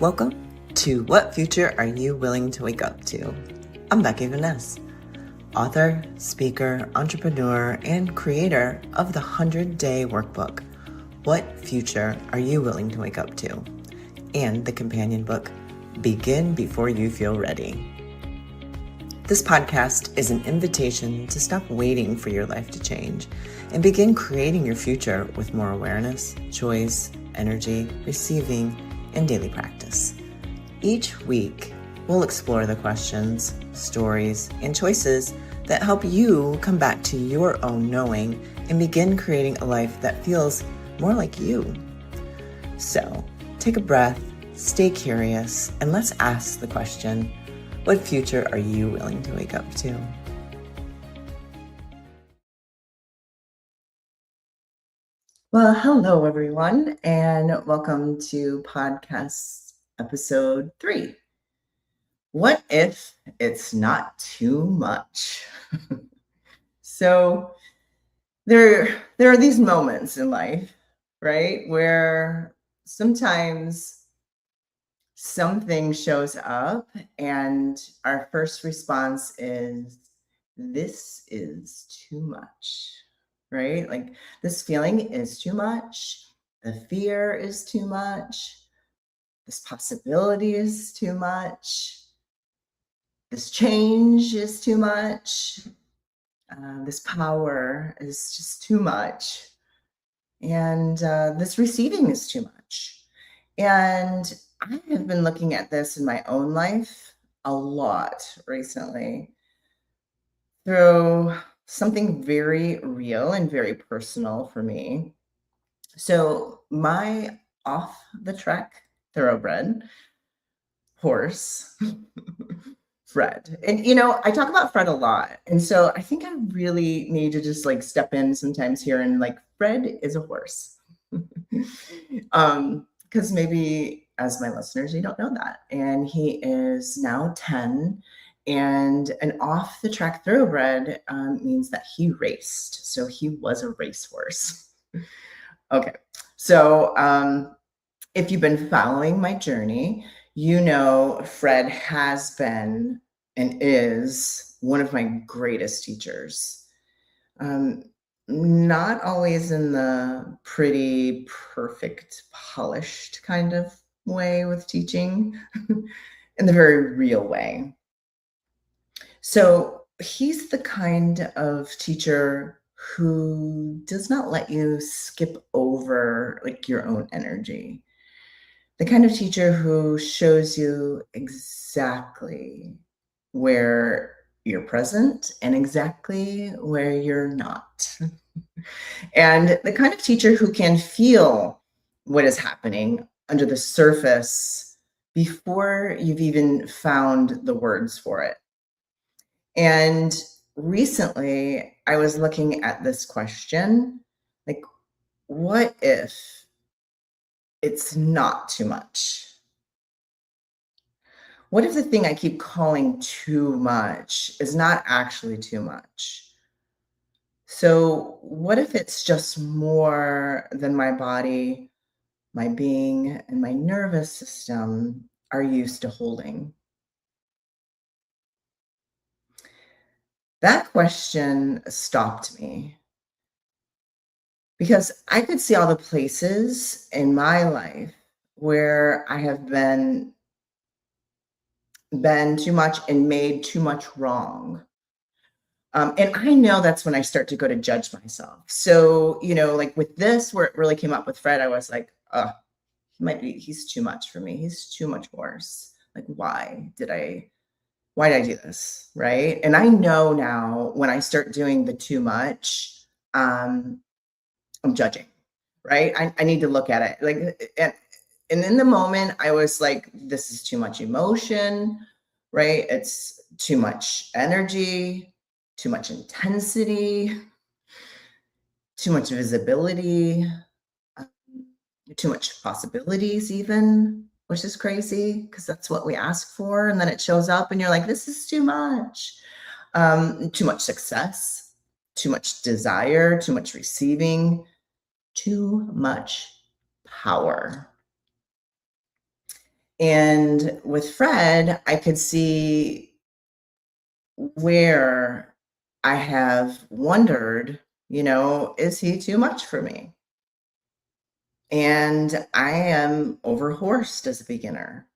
Welcome to What Future Are You Willing to Wake Up To? I'm Becky Vaness, author, speaker, entrepreneur, and creator of the 100-Day Workbook, What Future Are You Willing to Wake Up To? And the companion book, Begin Before You Feel Ready. This podcast is an invitation to stop waiting for your life to change and begin creating your future with more awareness, choice, energy, receiving, and daily practice. Each week, we'll explore the questions, stories, and choices that help you come back to your own knowing and begin creating a life that feels more like you. So, take a breath, stay curious, and let's ask the question, what future are you willing to wake up to? Well, hello everyone, and welcome to podcast episode 3. What if it's not too much? So there are these moments in life, right, where sometimes something shows up and our first response is, this is too much, right? Like, this feeling is too much. The fear is too much. This possibility is too much. This change is too much. This power is just too much. And this receiving is too much. And I have been looking at this in my own life a lot recently through something very real and very personal for me. So my off the track thoroughbred horse, Fred. And I talk about Fred a lot. And so I think I really need to just like step in sometimes here and like Fred is a horse. Because maybe as my listeners, you don't know that. And he is now 10. And an off the track thoroughbred means that he raced. So he was a racehorse. Okay. So if you've been following my journey, you know Fred has been and is one of my greatest teachers. Not always in the pretty, perfect, polished kind of way with teaching, in the very real way. So he's the kind of teacher who does not let you skip over like your own energy. The kind of teacher who shows you exactly where you're present and exactly where you're not. And the kind of teacher who can feel what is happening under the surface before you've even found the words for it. And recently, I was looking at this question, like, what if it's not too much? What if the thing I keep calling too much is not actually too much? So, what if it's just more than my body, my being, and my nervous system are used to holding? That question stopped me because I could see all the places in my life where I have been too much and made too much wrong. And I know that's when I start to go to judge myself. So, like with this, where it really came up with Fred, I was like, oh, he's too much for me. He's too much worse. Like, why did I do this? Right. And I know now when I start doing the too much, I'm judging, right? I need to look at it. And in the moment, I was like, this is too much emotion, right? It's too much energy, too much intensity, too much visibility, um, too much possibilities, even, which is crazy because that's what we ask for. And then it shows up and you're like, this is too much. Too much success, too much desire, too much receiving, too much power. And with Fred, I could see where I have wondered, is he too much for me? And I am overhorsed as a beginner.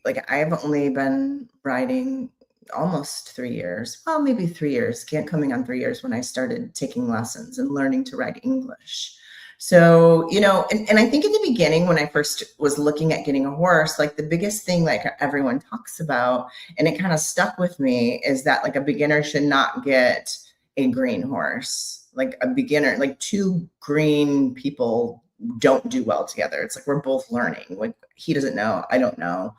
Like I've only been riding almost 3 years, well, maybe 3 years, can't coming on 3 years when I started taking lessons and learning to ride English. So, and I think in the beginning, when I first was looking at getting a horse, like the biggest thing, like everyone talks about, and it kind of stuck with me, is that like a beginner should not get a green horse. Like a beginner, like two green people don't do well together. It's like we're both learning. Like he doesn't know, I don't know.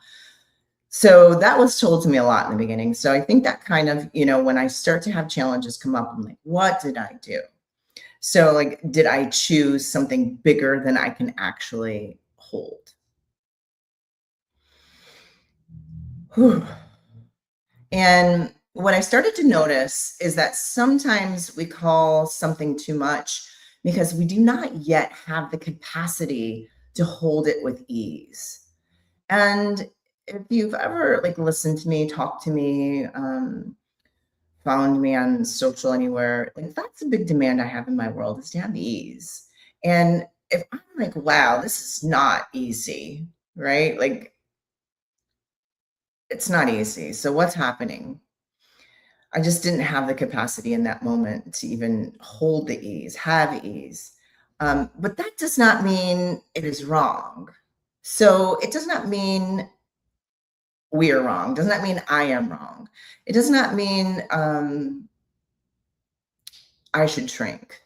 So that was told to me a lot in the beginning. So I think that kind of, when I start to have challenges come up, I'm like, what did I do? So like, did I choose something bigger than I can actually hold? Whew. And what I started to notice is that sometimes we call something too much because we do not yet have the capacity to hold it with ease. And if you've ever like listened to me, talked to me, found me on social anywhere, like that's a big demand I have in my world is to have ease. And if I'm like, wow, this is not easy, right? Like it's not easy. So what's happening? I just didn't have the capacity in that moment to even hold the ease, have ease. But that does not mean it is wrong. So it does not mean we are wrong. Does not mean I am wrong. It does not mean I should shrink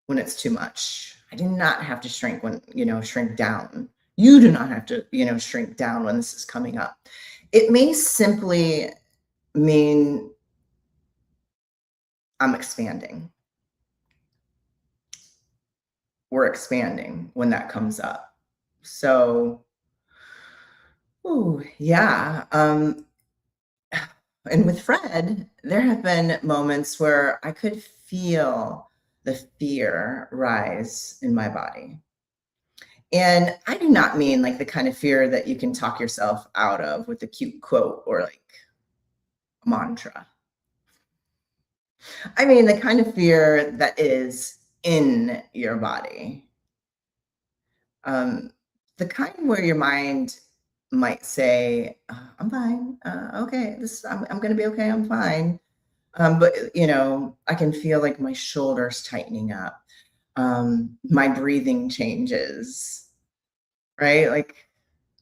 when it's too much. I do not have to shrink when, shrink down. You do not have to, shrink down when this is coming up. It may simply mean I'm expanding. We're expanding when that comes up. So, ooh, yeah. And with Fred, there have been moments where I could feel the fear rise in my body. And I do not mean like the kind of fear that you can talk yourself out of with a cute quote or like a mantra. I mean the kind of fear that is in your body. Um, the kind where your mind might say, "I'm fine. Okay, I'm going to be okay. I'm fine." But I can feel like my shoulders tightening up. My breathing changes, right? Like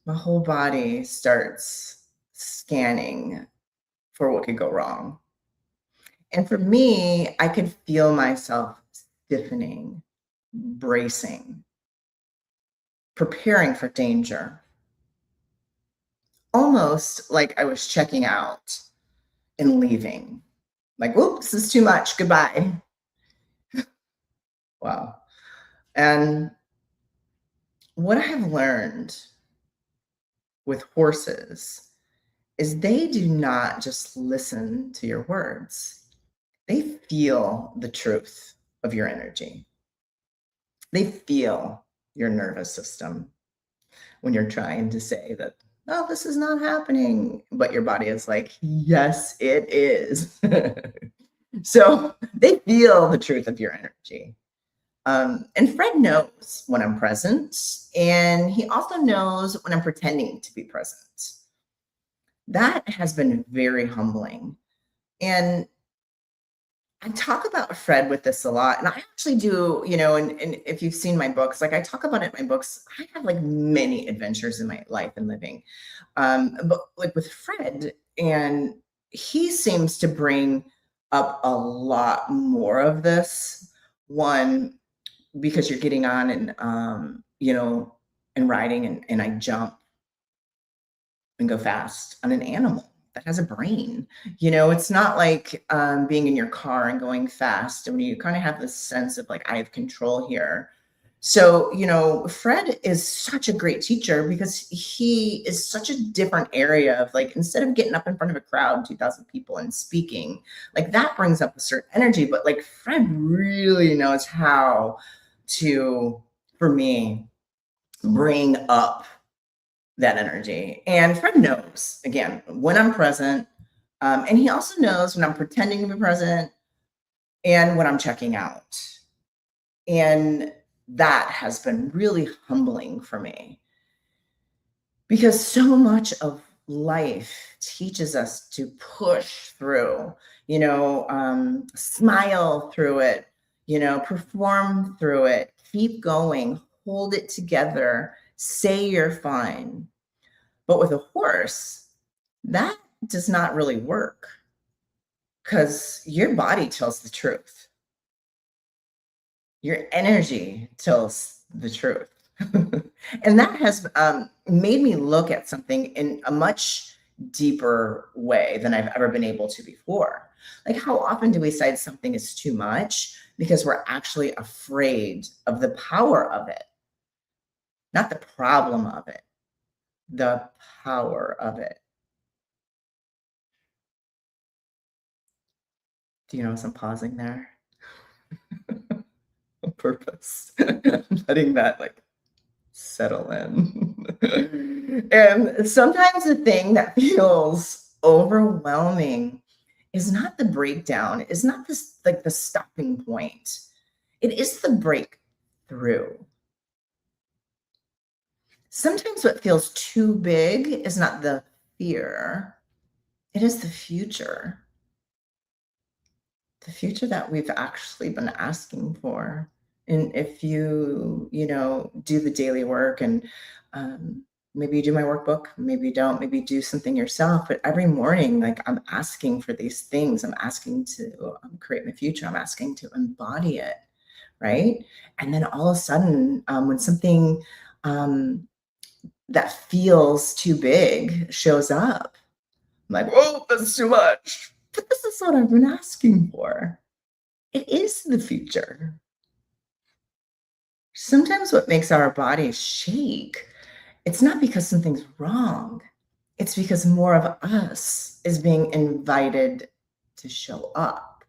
my whole body starts scanning for what could go wrong. And for me, I could feel myself stiffening, bracing, preparing for danger, almost like I was checking out and leaving. Like, whoops, this is too much. Goodbye. Wow. And what I have learned with horses is they do not just listen to your words, they feel the truth of your energy. They feel your nervous system when you're trying to say that, oh, this is not happening. But your body is like, yes, it is. So they feel the truth of your energy. And Fred knows when I'm present, and he also knows when I'm pretending to be present. That has been very humbling. And I talk about Fred with this a lot, and I actually do, and if you've seen my books, like I talk about it in my books, I have like many adventures in my life and living. But like with Fred, and he seems to bring up a lot more of this. One, because you're getting on and and riding and I jump and go fast on an animal that has a brain. It's not like being in your car and going fast, and you kind of have this sense of like I have control here. So, Fred is such a great teacher because he is such a different area of like, instead of getting up in front of a crowd, 2,000 people and speaking, like that brings up a certain energy. But like Fred really knows how to, for me, bring up that energy. And Fred knows, again, when I'm present. And he also knows when I'm pretending to be present and when I'm checking out. And that has been really humbling for me because so much of life teaches us to push through, smile through it, perform through it, keep going, hold it together, say you're fine. But with a horse, that does not really work because your body tells the truth. Your energy tells the truth. And that has made me look at something in a much deeper way than I've ever been able to before. Like, how often do we decide something is too much because we're actually afraid of the power of it, not the problem of it, the power of it. Do you notice I'm pausing there on purpose? Letting that like settle in. And sometimes the thing that feels overwhelming is not the breakdown, is not this like the stopping point. It is the breakthrough. Sometimes what feels too big is not the fear, it is the future. The future that we've actually been asking for. And if you do the daily work and maybe you do my workbook, maybe you don't, maybe you do something yourself, but every morning, like I'm asking for these things. I'm asking to create my future. I'm asking to embody it. Right. And then all of a sudden, when something that feels too big shows up, I'm like, whoa, that's too much. But this is what I've been asking for. It is the future. Sometimes what makes our bodies shake, it's not because something's wrong. It's because more of us is being invited to show up.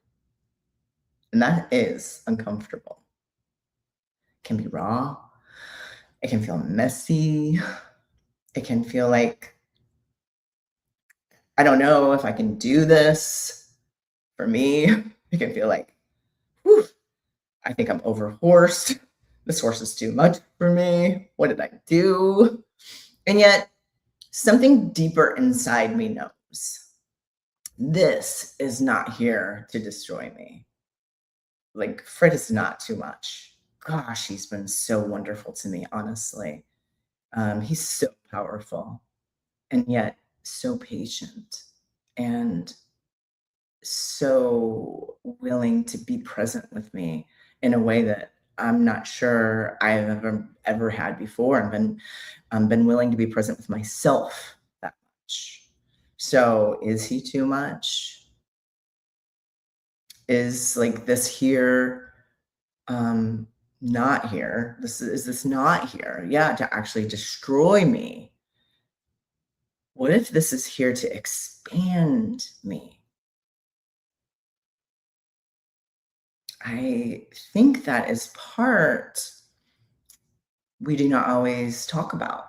And that is uncomfortable. It can be raw. It can feel messy. It can feel like, I don't know if I can do this. For me, it can feel like, whew, I think I'm overhorsed. This horse is too much for me. What did I do? And yet, something deeper inside me knows this is not here to destroy me. Like, Fred is not too much. Gosh, he's been so wonderful to me, honestly. He's so powerful and yet so patient and so willing to be present with me in a way that I'm not sure I've ever had before, and been willing to be present with myself that much. So is he too much? Is like this here not here? Is this not here? Yeah, to actually destroy me. What if this is here to expand me? I think that is part we do not always talk about.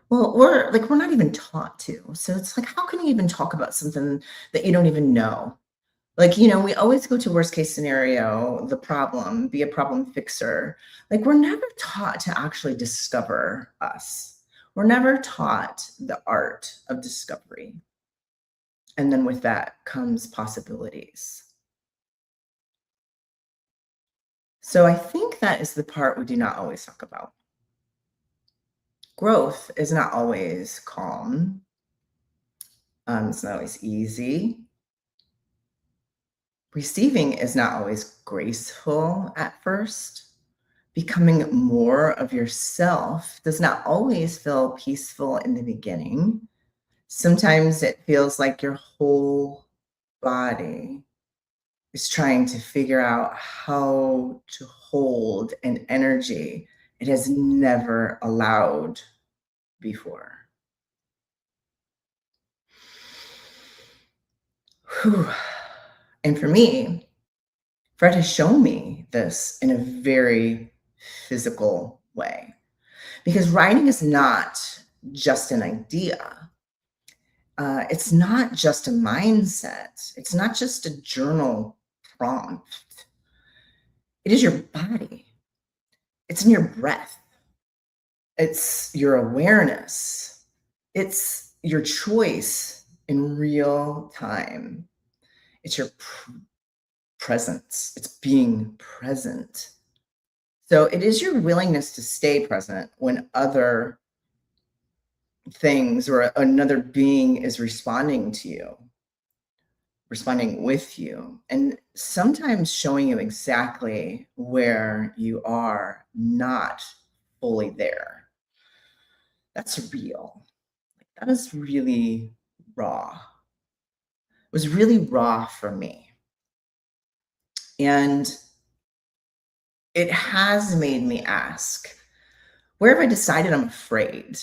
Well, we're not even taught to. So it's like, how can you even talk about something that you don't even know? Like, we always go to worst case scenario, the problem, be a problem fixer. Like, we're never taught to actually discover us. We're never taught the art of discovery. And then with that comes possibilities. So I think that is the part we do not always talk about. Growth is not always calm. It's not always easy. Receiving is not always graceful at first. Becoming more of yourself does not always feel peaceful in the beginning. Sometimes it feels like your whole body is trying to figure out how to hold an energy it has never allowed before. Whew. And for me, Fred has shown me this in a very physical way. Because writing is not just an idea. It's not just a mindset. It's not just a journal prompt. It is your body. It's in your breath. It's your awareness. It's your choice in real time. It's your presence. It's being present. So it is your willingness to stay present when other things or another being is responding to you, responding with you, and sometimes showing you exactly where you are not fully there. That's real. That is really raw. It was really raw for me. And it has made me ask, where have I decided I'm afraid?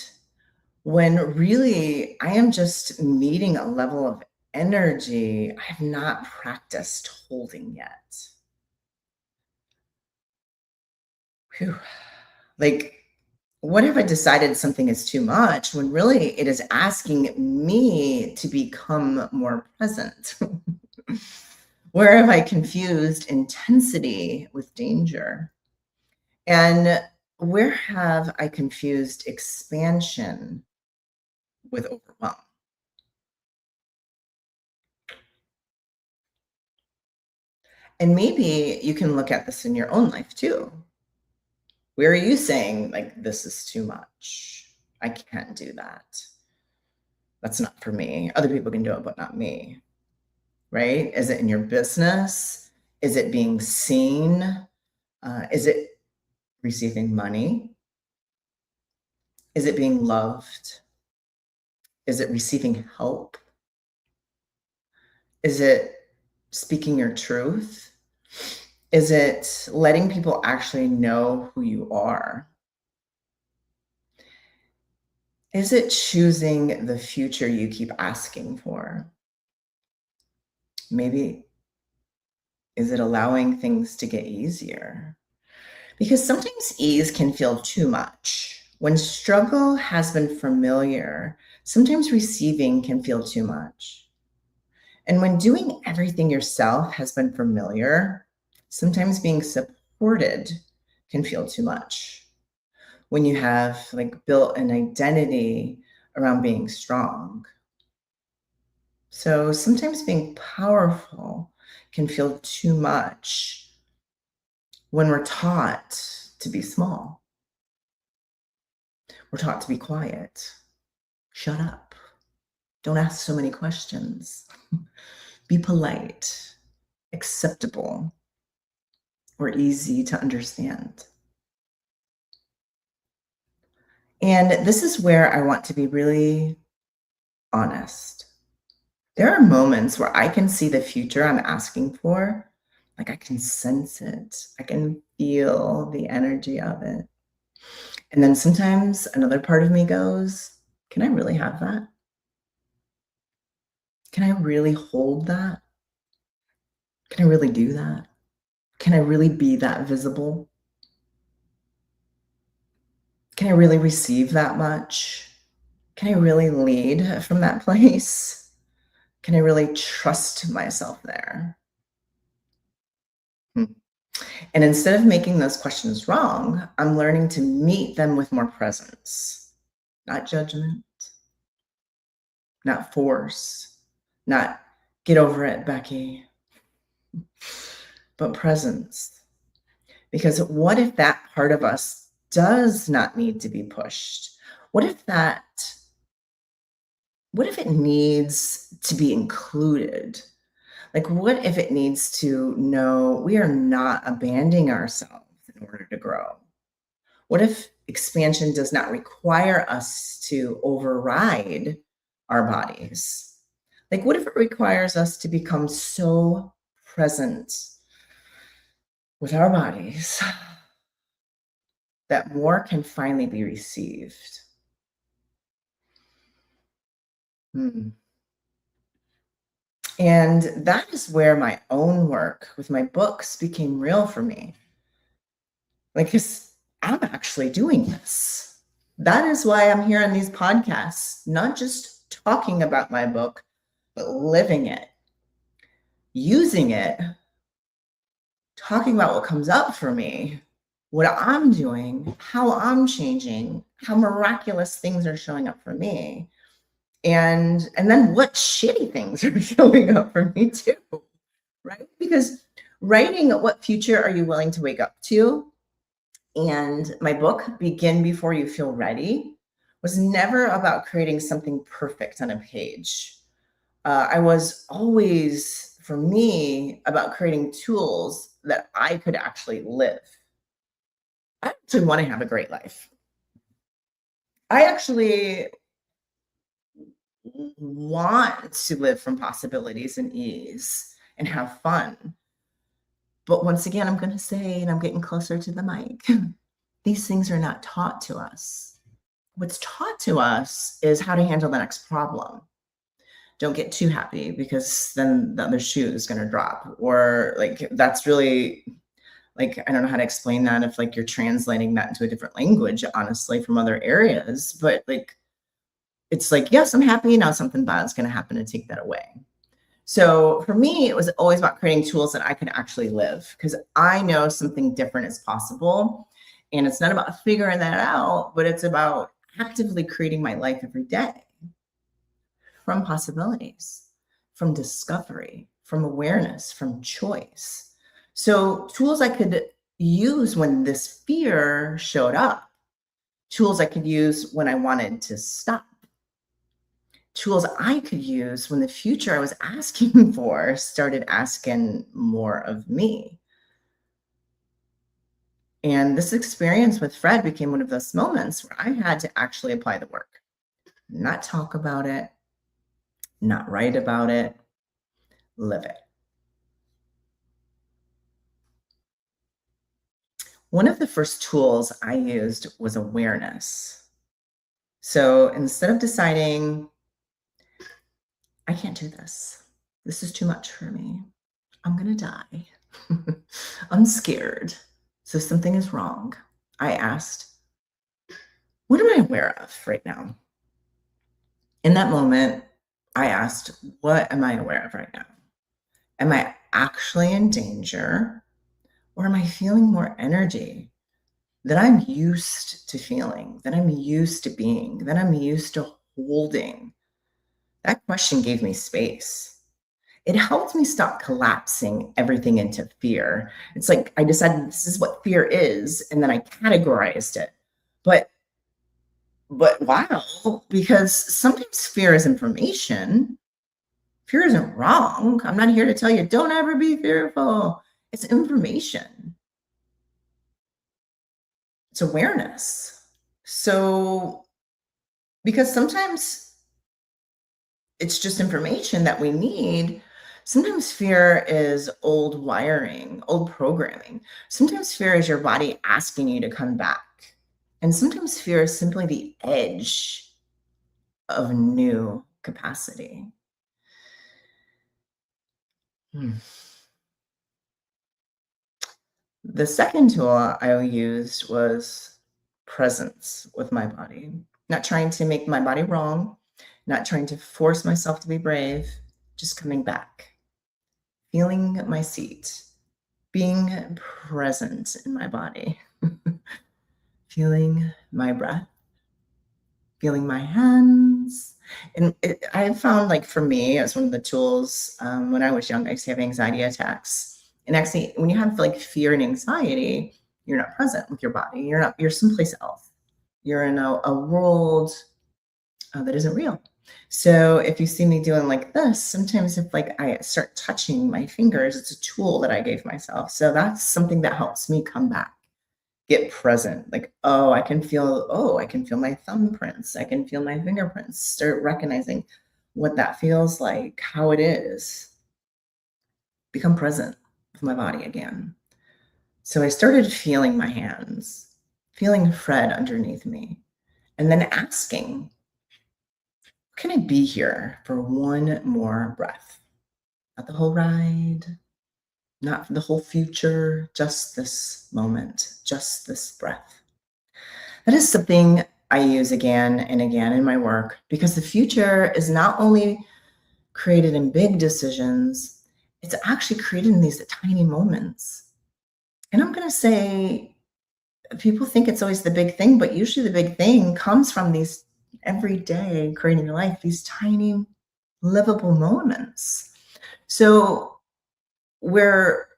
When really I am just meeting a level of energy I have not practiced holding yet. Whew. Like, what if I decided something is too much when really it is asking me to become more present? Where have I confused intensity with danger? And where have I confused expansion with overwhelm? And maybe you can look at this in your own life too. Where are you saying, like, this is too much? I can't do that. That's not for me. Other people can do it, but not me. Right? Is it in your business? Is it being seen? Is it receiving money? Is it being loved? Is it receiving help? Is it speaking your truth? Is it letting people actually know who you are? Is it choosing the future you keep asking for? Maybe is it allowing things to get easier? Because sometimes ease can feel too much. When struggle has been familiar, sometimes receiving can feel too much. And when doing everything yourself has been familiar, sometimes being supported can feel too much. When you have like built an identity around being strong. So sometimes being powerful can feel too much when we're taught to be small. We're taught to be quiet. Shut up. Don't ask so many questions. Be polite, acceptable, or easy to understand. And this is where I want to be really honest. There are moments where I can see the future I'm asking for. Like I can sense it. I can feel the energy of it. And then sometimes another part of me goes, can I really have that? Can I really hold that? Can I really do that? Can I really be that visible? Can I really receive that much? Can I really lead from that place? Can I really trust myself there? Hmm. And instead of making those questions wrong, I'm learning to meet them with more presence, not judgment, not force, not get over it, Becky, but presence. Because what if that part of us does not need to be pushed? What if that, what if it needs to be included? Like, what if it needs to know we are not abandoning ourselves in order to grow? What if expansion does not require us to override our bodies? Like, what if it requires us to become so present with our bodies that more can finally be received? Hmm. And that is where my own work with my books became real for me. Like, 'cause I'm actually doing this. That is why I'm here on these podcasts, not just talking about my book, but living it, using it, talking about what comes up for me, what I'm doing, how I'm changing, how miraculous things are showing up for me. And then what shitty things are showing up for me too, right? Because writing what future are you willing to wake up to, and my book, Begin Before You Feel Ready, was never about creating something perfect on a page. I was always, for me, about creating tools that I could actually live. I actually want to have a great life. I actually want to live from possibilities and ease and have fun. But once again, I'm going to say, and I'm getting closer to the mic, these things are not taught to us. What's taught to us is how to handle the next problem. Don't get too happy because then the other shoe is going to drop. Or like, that's really like, I don't know how to explain that if like you're translating that into a different language, honestly, from other areas. But like, it's like, yes, I'm happy. Now something bad is going to happen to take that away. So for me, it was always about creating tools that I could actually live because I know something different is possible. And it's not about figuring that out, but it's about actively creating my life every day from possibilities, from discovery, from awareness, from choice. So tools I could use when this fear showed up, tools I could use when I wanted to stop, tools I could use when the future I was asking for started asking more of me. And this experience with Fred became one of those moments where I had to actually apply the work, not talk about it, not write about it, live it. One of the first tools I used was awareness. So instead of deciding, I can't do this is too much for me, I'm going to die, I'm scared, so something is wrong, I asked, what am I aware of right now? In that moment, I asked, what am I aware of right now? Am I actually in danger? Or am I feeling more energy that I'm used to feeling, that I'm used to being, that I'm used to holding? That question gave me space. It helped me stop collapsing everything into fear. It's like I decided this is what fear is, and then I categorized it. But wow, because sometimes fear is information. Fear isn't wrong. I'm not here to tell you don't ever be fearful. It's information. It's awareness. So because sometimes it's just information that we need. Sometimes fear is old wiring, old programming. Sometimes fear is your body asking you to come back. And sometimes fear is simply the edge of new capacity. Hmm. The second tool I used was presence with my body, not trying to make my body wrong, not trying to force myself to be brave, just coming back, feeling my seat, being present in my body, feeling my breath, feeling my hands. And I found, like, for me, it's one of the tools. When I was young, I used to have anxiety attacks. And actually, when you have like fear and anxiety, you're not present with your body. You're someplace else. You're in a world that isn't real. So if you see me doing like this, sometimes if like I start touching my fingers, it's a tool that I gave myself. So that's something that helps me come back, get present. Like, I can feel, I can feel my thumbprints. I can feel my fingerprints. Start recognizing what that feels like, how it is. Become present with my body again. So I started feeling my hands, feeling Fred underneath me, and then asking, can I be here for one more breath? Not the whole ride, not for the whole future, just this moment, just this breath. That is something I use again and again in my work because the future is not only created in big decisions, it's actually created in these tiny moments. And I'm going to say, people think it's always the big thing, but usually the big thing comes from these every day creating your life, these tiny livable moments. So where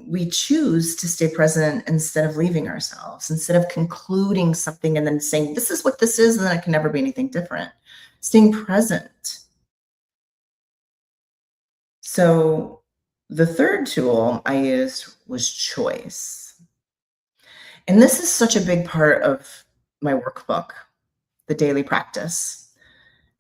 we choose to stay present instead of leaving ourselves, instead of concluding something and then saying, this is what this is, and then it can never be anything different. Staying present. So the third tool I used was choice. And this is such a big part of my workbook, the daily practice.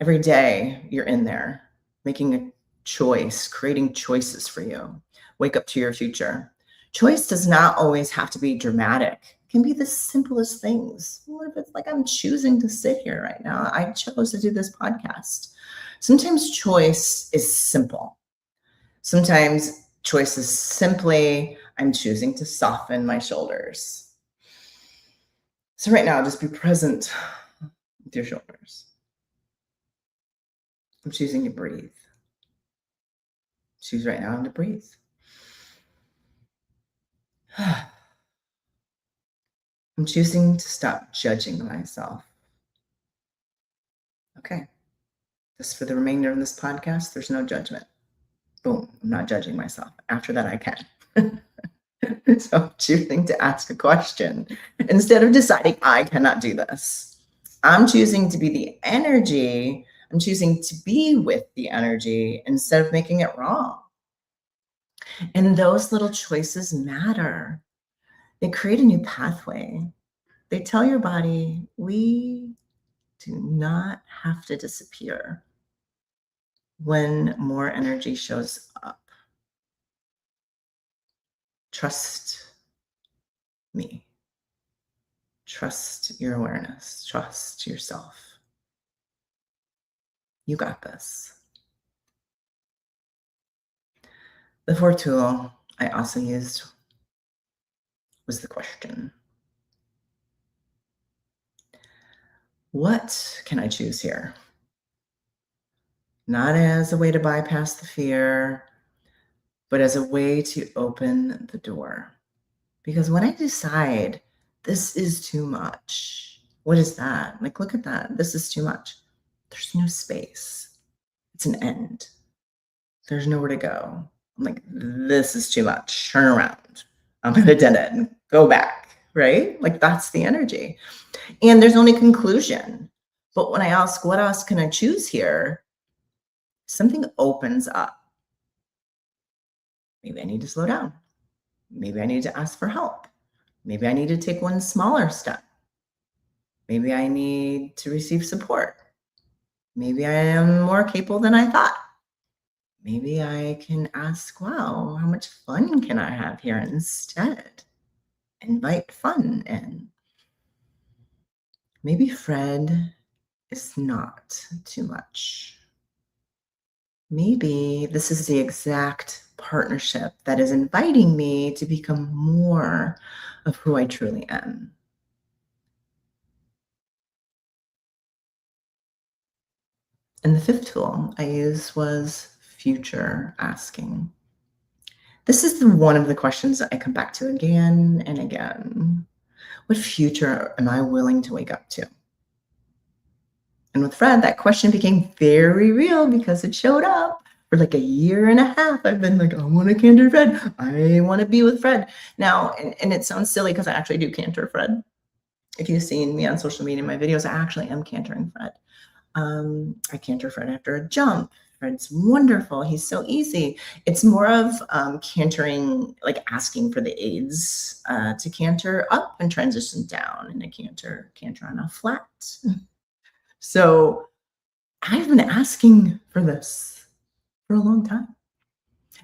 Every day you're in there making a choice, creating choices for you. Wake up to your future. Choice does not always have to be dramatic. It can be the simplest things. What if it's like I'm choosing to sit here right now? I chose to do this podcast. Sometimes choice is simple. Sometimes choice is simply I'm choosing to soften my shoulders. So right now, just be present with your shoulders. I'm choosing to breathe. Choose right now to breathe. I'm choosing to stop judging myself. Okay. Just for the remainder of this podcast, there's no judgment. Boom. I'm not judging myself. After that, I can. So I'm choosing to ask a question instead of deciding I cannot do this. I'm choosing to be the energy. I'm choosing to be with the energy instead of making it wrong. And those little choices matter. They create a new pathway. They tell your body, we do not have to disappear when more energy shows up. Trust me. Trust your awareness. Trust yourself. You got this. The fourth tool I also used was the question. What can I choose here? Not as a way to bypass the fear, but as a way to open the door. Because when I decide this is too much, what is that? Like, look at that. This is too much. There's no space. It's an end. There's nowhere to go. I'm like, this is too much. Turn around. I'm at a dead end. Go back. Right? Like, that's the energy. And there's only conclusion. But when I ask, what else can I choose here? Something opens up. Maybe I need to slow down. Maybe I need to ask for help. Maybe I need to take one smaller step. Maybe I need to receive support. Maybe I am more capable than I thought. Maybe I can ask, wow, how much fun can I have here instead? Invite fun in. Maybe Fred is not too much. Maybe this is the exact partnership that is inviting me to become more of who I truly am. And the fifth tool I used was future asking. This is one of the questions that I come back to again and again. What future am I willing to wake up to? And with Fred, that question became very real because it showed up for like a year and a half. I've been like, I want to canter Fred. I want to be with Fred. Now, and it sounds silly because I actually do canter Fred. If you've seen me on social media, my videos, I actually am cantering Fred. I canter Fred after a jump. Fred's wonderful. He's so easy. It's more of cantering, like asking for the aids to canter up and transition down, and a canter on a flat. So I've been asking for this for a long time.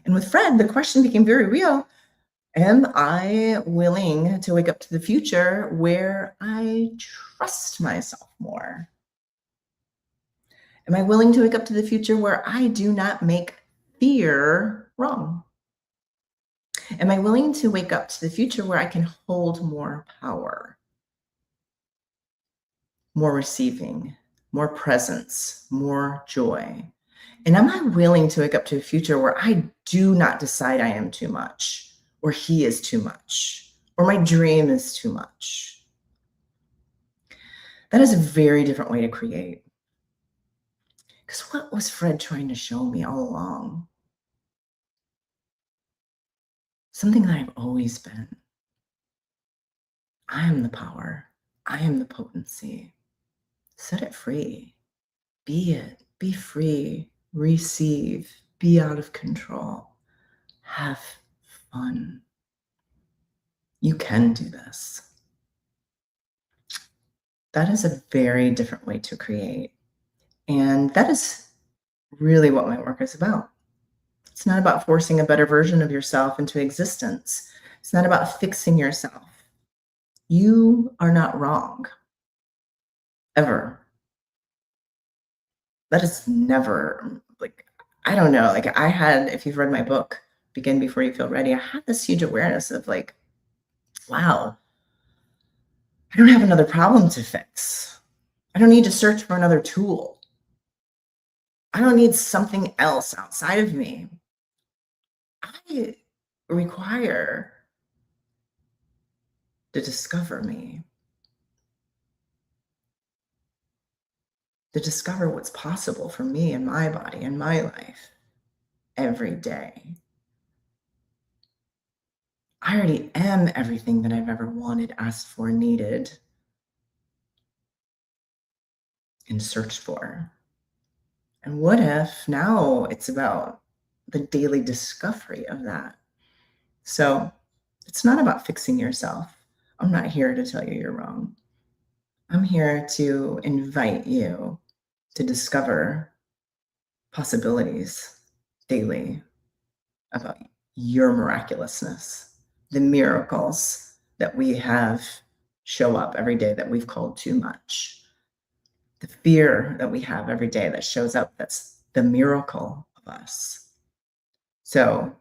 And with Fred, the question became very real. Am I willing to wake up to the future where I trust myself more? Am I willing to wake up to the future where I do not make fear wrong? Am I willing to wake up to the future where I can hold more power? more receiving, more presence, more joy? And am I willing to wake up to a future where I do not decide I am too much, or he is too much, or my dream is too much? That is a very different way to create. Because what was Fred trying to show me all along? Something that I've always been. I am the power. I am the potency. Set it free. Be it. Be free. Receive. Be out of control. Have fun. You can do this. That is a very different way to create. And that is really what my work is about. It's not about forcing a better version of yourself into existence. It's not about fixing yourself. You are not wrong. Ever. That is never, like, I don't know. Like, I had, if you've read my book, Begin Before You Feel Ready, I had this huge awareness of like, wow, I don't have another problem to fix. I don't need to search for another tool. I don't need something else outside of me. I require to discover me, to discover what's possible for me and my body and my life every day. I already am everything that I've ever wanted, asked for, needed, and searched for. And what if now it's about the daily discovery of that? So it's not about fixing yourself. I'm not here to tell you you're wrong. I'm here to invite you to discover possibilities daily about your miraculousness, the miracles that we have show up every day that we've called too much, the fear that we have every day that shows up that's the miracle of us. So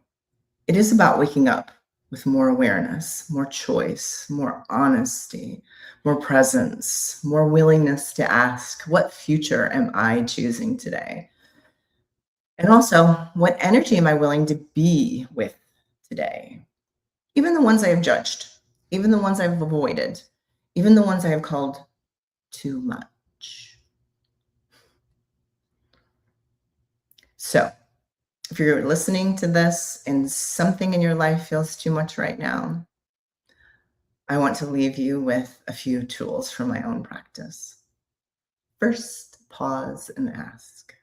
it is about waking up with more awareness, more choice, more honesty, more presence, more willingness to ask, what future am I choosing today? And also, what energy am I willing to be with today? Even the ones I have judged, even the ones I've avoided, even the ones I have called too much. So, if you're listening to this and something in your life feels too much right now, I want to leave you with a few tools from my own practice. First, pause and ask,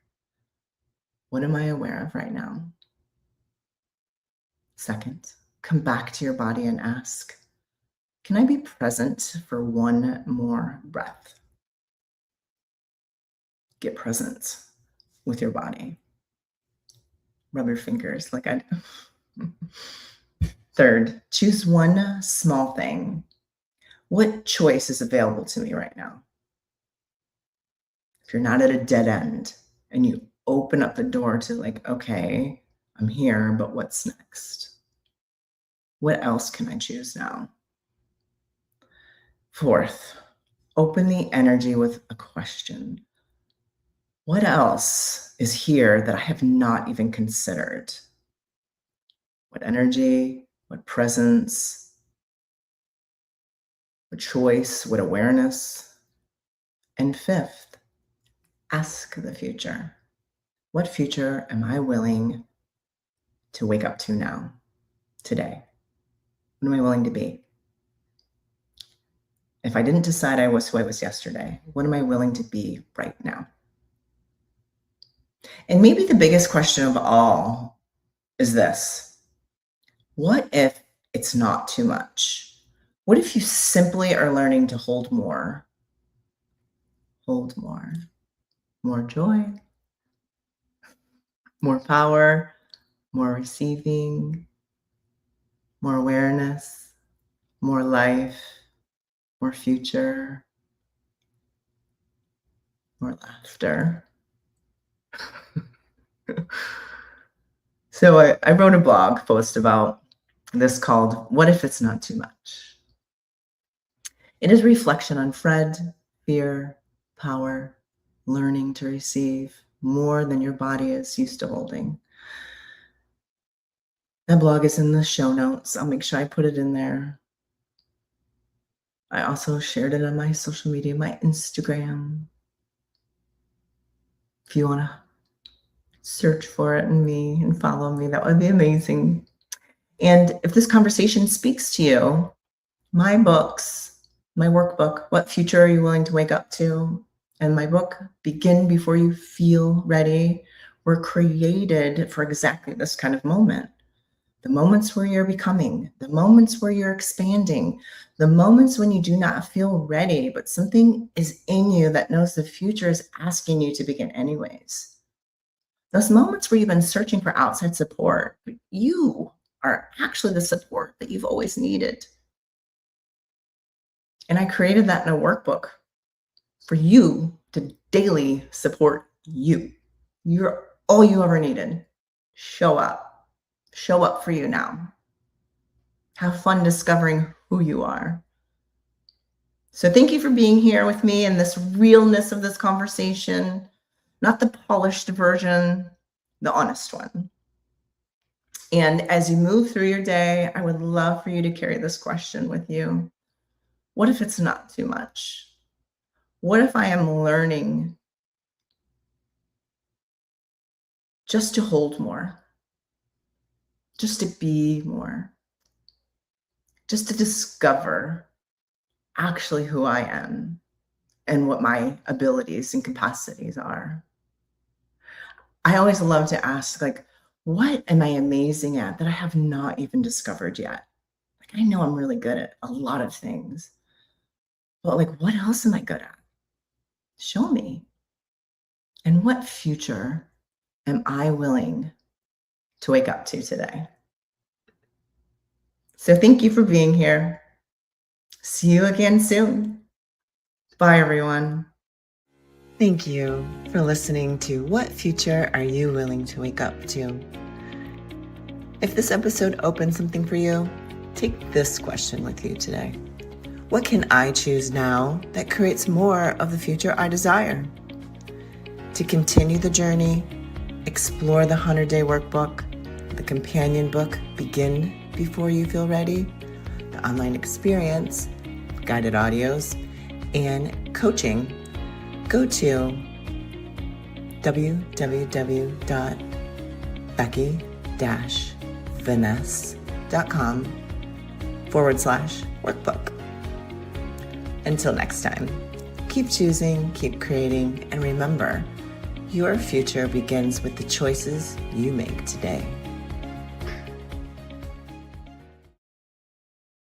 what am I aware of right now? Second, come back to your body and ask, can I be present for one more breath? Get present with your body. Rub your fingers like I do. Third, choose one small thing. What choice is available to me right now? If you're not at a dead end and you open up the door to like, okay, I'm here, but what's next? What else can I choose now? Fourth, open the energy with a question. What else is here that I have not even considered? What energy, what presence, what choice, what awareness? And fifth, ask the future. What future am I willing to wake up to now, today? What am I willing to be? If I didn't decide I was who I was yesterday, what am I willing to be right now? And maybe the biggest question of all is this: what if it's not too much? What if you simply are learning to hold more? Hold more joy, more power, more receiving, more awareness, more life, more future, more laughter. So I wrote a blog post about this called What If It's Not Too Much? It is a reflection on Fred, fear, power, learning to receive more than your body is used to holding. That blog is in the show notes. I'll make sure I put it in there. I also shared it on my social media, my Instagram. If you want to search for it and follow me, that would be amazing. And if this conversation speaks to you, my books, my workbook, What Future Are You Willing to Wake Up To? And my book, Begin Before You Feel Ready, were created for exactly this kind of moment. The moments where you're becoming, the moments where you're expanding, the moments when you do not feel ready, but something is in you that knows the future is asking you to begin anyways. Those moments where you've been searching for outside support, but you are actually the support that you've always needed. And I created that in a workbook for you to daily support you. You're all you ever needed. Show up. Show up for you now. Have fun discovering who you are. So thank you for being here with me in this realness of this conversation, not the polished version, the honest one. And as you move through your day, I would love for you to carry this question with you. What if it's not too much? What if I am learning just to hold more? Just to be more? Just to discover actually who I am and what my abilities and capacities are? I always love to ask, like, what am I amazing at that I have not even discovered yet? Like, I know I'm really good at a lot of things, but like, what else am I good at? Show me. And what future am I willing to wake up to today? So thank you for being here. See you again soon. Bye, everyone. Thank you for listening to What Future Are You Willing to Wake Up To? If this episode opened something for you, take this question with you today. What can I choose now that creates more of the future I desire? To continue the journey, explore the 100-Day Workbook, the companion book, Begin Before You Feel Ready, the online experience, guided audios, and coaching, go to www.becky-vaness.com/workbook. Until next time, keep choosing, keep creating, and remember, your future begins with the choices you make today.